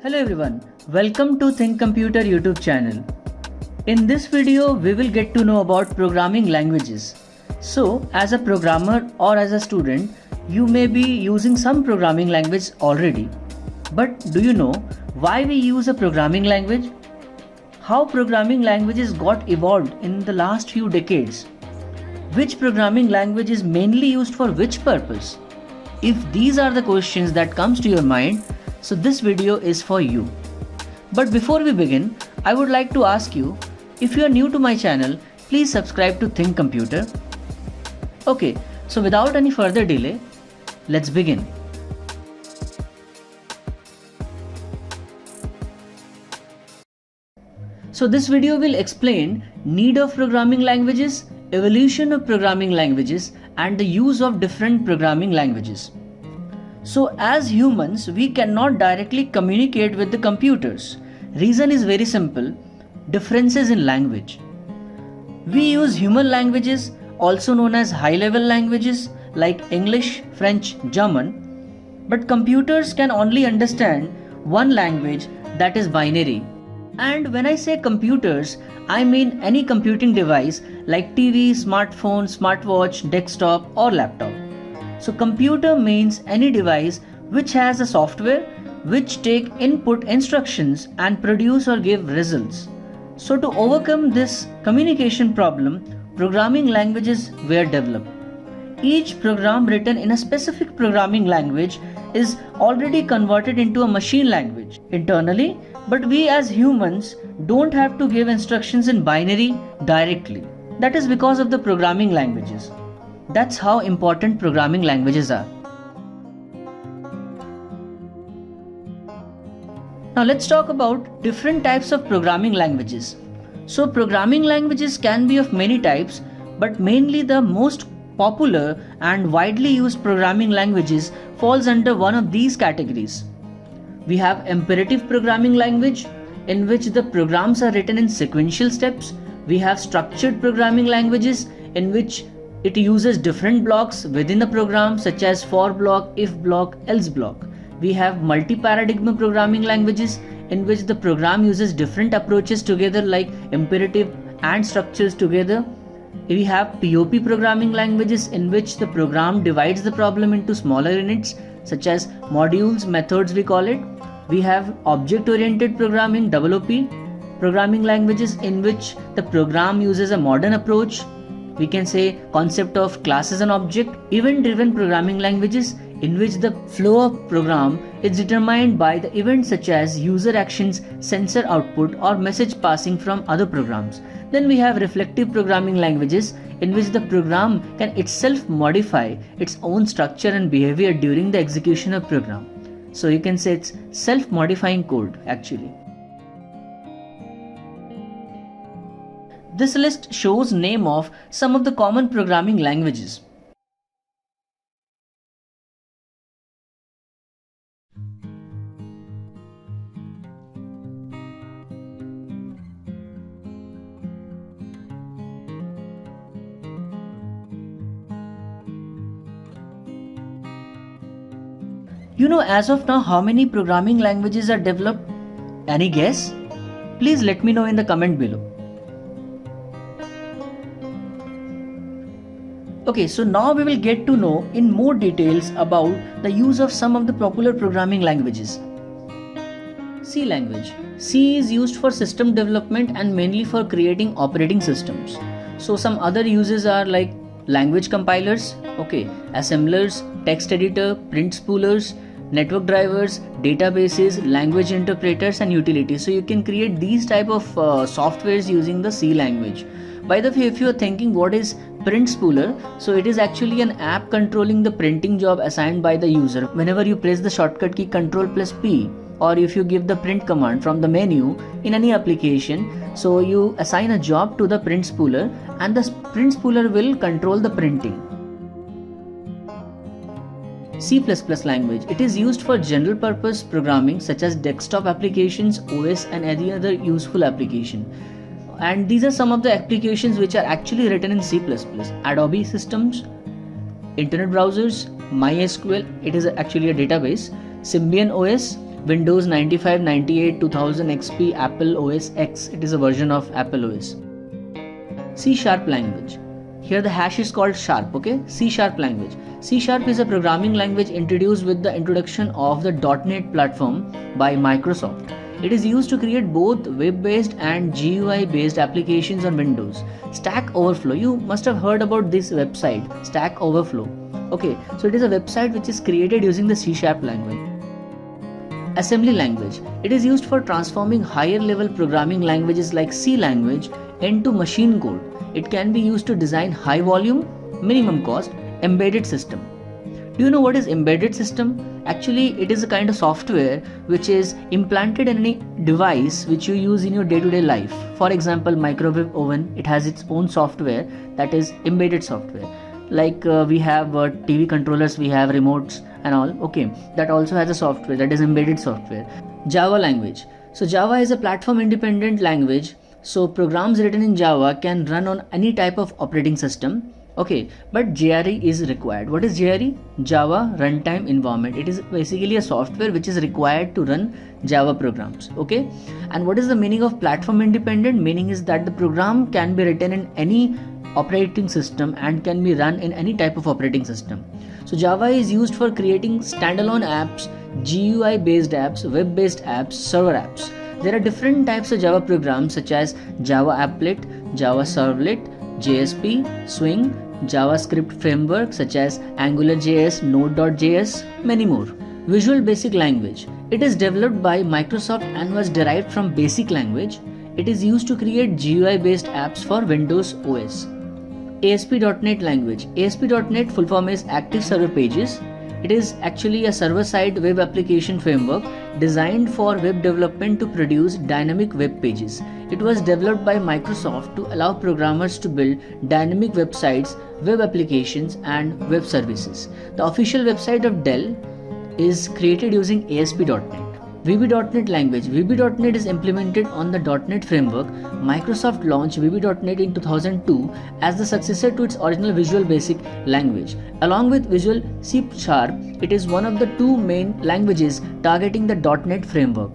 Hello everyone, welcome to Think Computer YouTube channel. In this video, we will get to know about programming languages. So, as a programmer or as a student, you may be using some programming language already. But do you know why we use a programming language? How programming languages got evolved in the last few decades? Which programming language is mainly used for which purpose? If these are the questions that comes to your mind, so this video is for you. But before we begin, I would like to ask you, if you are new to my channel, please subscribe to Think Computer. Okay, so without any further delay, let's begin. So this video will explain need of programming languages, evolution of programming languages, and the use of different programming languages. So as humans, we cannot directly communicate with the computers. Reason is very simple, differences in language. We use human languages, also known as high-level languages like English, French, German. But computers can only understand one language, that is binary. And when I say computers, I mean any computing device like TV, smartphone, smartwatch, desktop or laptop. So computer means any device which has a software which take input instructions and produce or give results. So to overcome this communication problem, programming languages were developed. Each program written in a specific programming language is already converted into a machine language internally, but we as humans don't have to give instructions in binary directly. That is because of the programming languages. That's how important programming languages are. Now let's talk about different types of programming languages. So programming languages can be of many types, but mainly the most popular and widely used programming languages falls under one of these categories. We have imperative programming language, in which the programs are written in sequential steps. We have structured programming languages, in which it uses different blocks within the program, such as for block, if block, else block. We have multi-paradigm programming languages, in which the program uses different approaches together, like imperative and structures together. We have POP programming languages, in which the program divides the problem into smaller units, such as modules, methods we call it. We have object-oriented programming, OOP, programming languages, in which the program uses a modern approach. We can say concept of class as an object. Event-driven programming languages, in which the flow of program is determined by the events such as user actions, sensor output or message passing from other programs. Then we have reflective programming languages, in which the program can itself modify its own structure and behavior during the execution of program. So you can say it's self-modifying code actually. This list shows name of some of the common programming languages. You know as of now how many programming languages are developed? Any guess? Please let me know in the comment below. Okay, so now we will get to know in more details about the use of some of the popular programming languages. C language. C is used for system development and mainly for creating operating systems. So some other uses are like language compilers, assemblers, text editor, print spoolers, network drivers, databases, language interpreters and utilities. So you can create these type of softwares using the C language. By the way, if you are thinking what is print spooler, so it is actually an app controlling the printing job assigned by the user. Whenever you press the shortcut key Ctrl+P, or if you give the print command from the menu in any application, so you assign a job to the print spooler and the print spooler will control the printing. C++ language. It is used for general purpose programming such as desktop applications, OS and any other useful application. And these are some of the applications which are actually written in C++. Adobe systems, internet browsers, MySQL, it is actually a database, Symbian OS, Windows 95, 98, 2000 XP, Apple OS X. It is a version of Apple OS. C# language. Here the hash is called sharp, okay? C# language. C# is a programming language introduced with the introduction of the .NET platform by Microsoft. It is used to create both web-based and GUI-based applications on Windows. Stack Overflow. You must have heard about this website, Stack Overflow. Okay, so it is a website which is created using the C# language. Assembly language. It is used for transforming higher level programming languages like C language into machine code. It can be used to design high volume, minimum cost, embedded system. Do you know what is embedded system? Actually, it is a kind of software which is implanted in any device which you use in your day-to-day life. For example, microwave oven, it has its own software, that is embedded software. Like we have TV controllers, we have remotes and all. Okay, that also has a software, that is embedded software. Java language. So Java is a platform independent language. So programs written in Java can run on any type of operating system. Okay, but JRE is required. What is JRE? Java Runtime Environment. It is basically a software which is required to run Java programs. Okay, and what is the meaning of platform independent? Meaning is that the program can be written in any operating system and can be run in any type of operating system. So Java is used for creating standalone apps, GUI based apps, web based apps, server apps. There are different types of Java programs such as Java Applet, Java Servlet, JSP, Swing, JavaScript framework such as AngularJS, Node.js, many more. Visual Basic Language. It is developed by Microsoft and was derived from Basic Language. It is used to create GUI based apps for Windows OS. ASP.NET language. ASP.NET full form is Active Server Pages. It is actually a server-side web application framework designed for web development to produce dynamic web pages. It was developed by Microsoft to allow programmers to build dynamic websites, web applications, and web services. The official website of Dell is created using ASP.NET. VB.NET language. VB.NET is implemented on the .NET framework. Microsoft launched VB.NET in 2002 as the successor to its original Visual Basic language. Along with Visual C#, it is one of the two main languages targeting the .NET framework.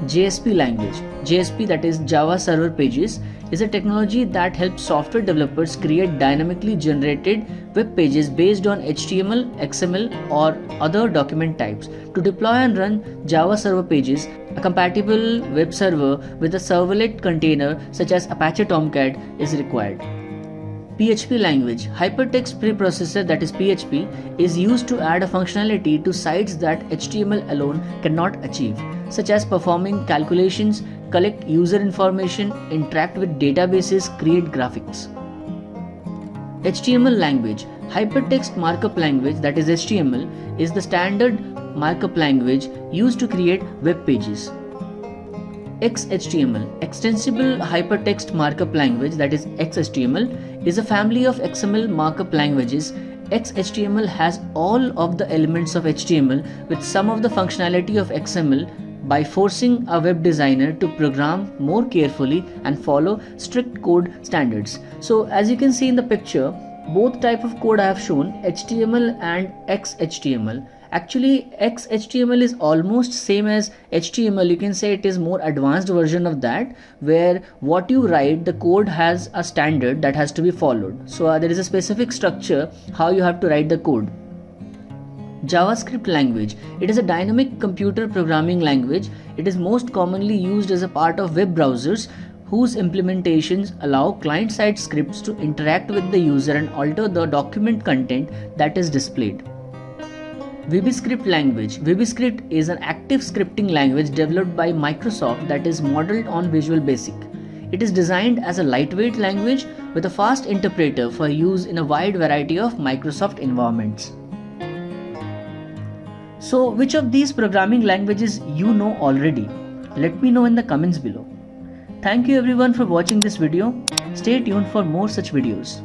JSP language. JSP, that is Java Server Pages, is a technology that helps software developers create dynamically generated web pages based on HTML, XML, or other document types. To deploy and run Java Server Pages, a compatible web server with a servlet container such as Apache Tomcat is required. PHP language. Hypertext Preprocessor, that is PHP, is used to add a functionality to sites that HTML alone cannot achieve, such as performing calculations, collect user information, interact with databases, create graphics. HTML language. Hypertext Markup Language, that is HTML, is the standard markup language used to create web pages. XHTML, Extensible Hypertext Markup Language, that is XHTML, is a family of XML markup languages. XHTML has all of the elements of HTML with some of the functionality of XML by forcing a web designer to program more carefully and follow strict code standards. So as you can see in the picture, both type of code I have shown, HTML and XHTML. Actually, XHTML is almost same as HTML. You can say it is more advanced version of that, where what you write, the code has a standard that has to be followed. So there is a specific structure how you have to write the code. JavaScript language. It is a dynamic computer programming language. It is most commonly used as a part of web browsers whose implementations allow client-side scripts to interact with the user and alter the document content that is displayed. VBScript language. VBScript is an active scripting language developed by Microsoft that is modeled on Visual Basic. It is designed as a lightweight language with a fast interpreter for use in a wide variety of Microsoft environments. So, which of these programming languages you know already? Let me know in the comments below. Thank you everyone for watching this video. Stay tuned for more such videos.